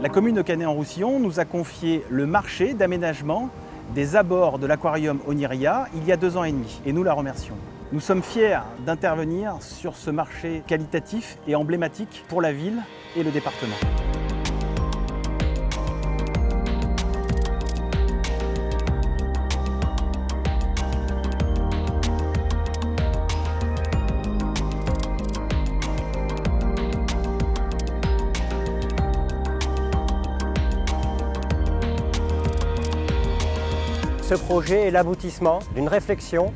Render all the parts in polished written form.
La commune de Canet-en-Roussillon nous a confié le marché d'aménagement des abords de l'aquarium Oniria il y a 2 ans et demi et nous la remercions. Nous sommes fiers d'intervenir sur ce marché qualitatif et emblématique pour la ville et le département. Ce projet est l'aboutissement d'une réflexion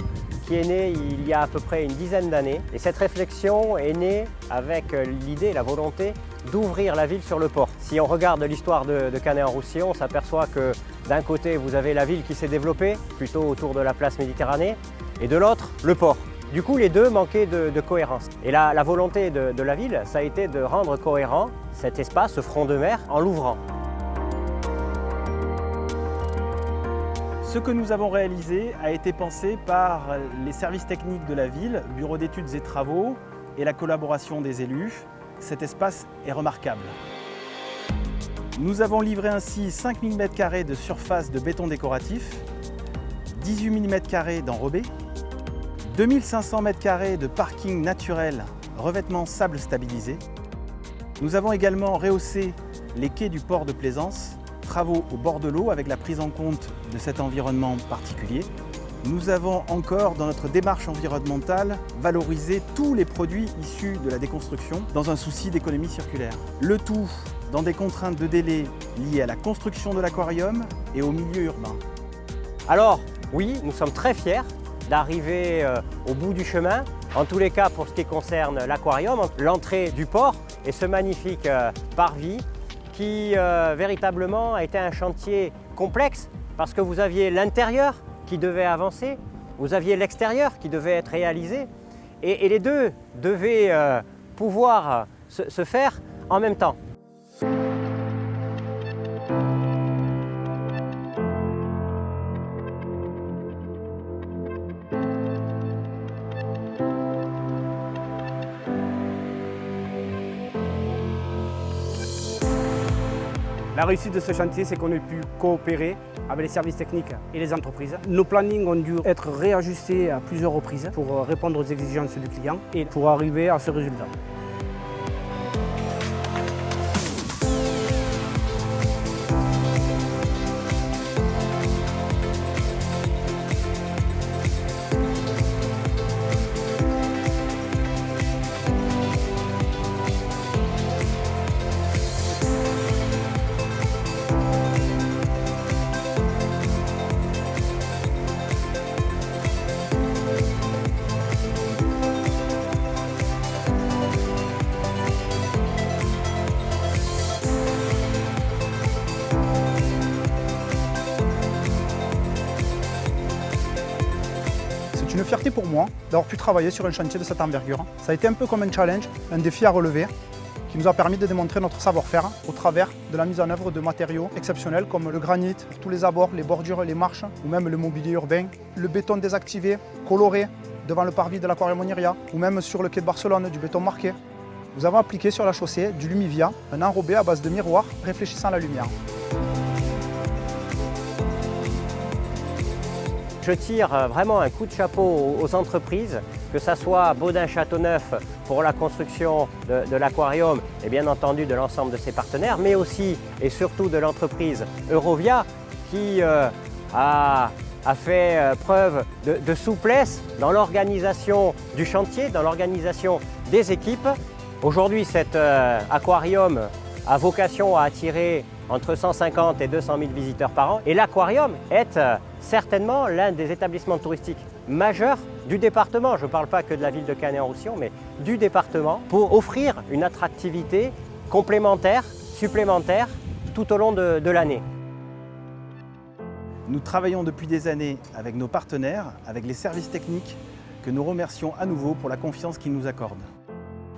qui est née il y a à peu près une dizaine d'années. Et cette réflexion est née avec l'idée, la volonté d'ouvrir la ville sur le port. Si on regarde l'histoire de Canet-en-Roussillon, on s'aperçoit que d'un côté, vous avez la ville qui s'est développée, plutôt autour de la place Méditerranée, et de l'autre, le port. Du coup, les deux manquaient de cohérence. Et la volonté de la ville, ça a été de rendre cohérent cet espace, ce front de mer, en l'ouvrant. Ce que nous avons réalisé a été pensé par les services techniques de la ville, Bureau d'études et travaux et la collaboration des élus. Cet espace est remarquable. Nous avons livré ainsi 5000 m² de surface de béton décoratif, 18 000 m² d'enrobé, 2500 m² de parking naturel revêtement sable stabilisé. Nous avons également rehaussé les quais du port de plaisance, travaux au bord de l'eau avec la prise en compte de cet environnement particulier. Nous avons encore, dans notre démarche environnementale, valorisé tous les produits issus de la déconstruction dans un souci d'économie circulaire. Le tout dans des contraintes de délai liées à la construction de l'aquarium et au milieu urbain. Alors, oui, nous sommes très fiers d'arriver au bout du chemin. En tous les cas, pour ce qui concerne l'aquarium, l'entrée du port et ce magnifique parvis qui véritablement a été un chantier complexe parce que vous aviez l'intérieur qui devait avancer, vous aviez l'extérieur qui devait être réalisé et les deux devaient pouvoir se faire en même temps. La réussite de ce chantier, c'est qu'on ait pu coopérer avec les services techniques et les entreprises. Nos plannings ont dû être réajustés à plusieurs reprises pour répondre aux exigences du client et pour arriver à ce résultat. C'est une fierté pour moi d'avoir pu travailler sur un chantier de cette envergure. Ça a été un peu comme un challenge, un défi à relever qui nous a permis de démontrer notre savoir-faire au travers de la mise en œuvre de matériaux exceptionnels comme le granit pour tous les abords, les bordures, les marches ou même le mobilier urbain, le béton désactivé, coloré devant le parvis de l'aquarium Oniria ou même sur le quai de Barcelone du béton marqué. Nous avons appliqué sur la chaussée du Lumivia, un enrobé à base de miroirs réfléchissant la lumière. Je tire vraiment un coup de chapeau aux entreprises, que ce soit Baudin-Châteauneuf pour la construction de l'aquarium et bien entendu de l'ensemble de ses partenaires, mais aussi et surtout de l'entreprise Eurovia qui a fait preuve de souplesse dans l'organisation du chantier, dans l'organisation des équipes. Aujourd'hui, cet aquarium a vocation à attirer entre 150 et 200 000 visiteurs par an. Et l'aquarium est certainement l'un des établissements touristiques majeurs du département. Je ne parle pas que de la ville de Canet-en-Roussillon, mais du département, pour offrir une attractivité complémentaire, supplémentaire, tout au long de l'année. Nous travaillons depuis des années avec nos partenaires, avec les services techniques, que nous remercions à nouveau pour la confiance qu'ils nous accordent.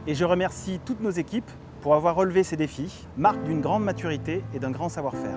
Et je remercie toutes nos équipes pour avoir relevé ces défis, marque d'une grande maturité et d'un grand savoir-faire.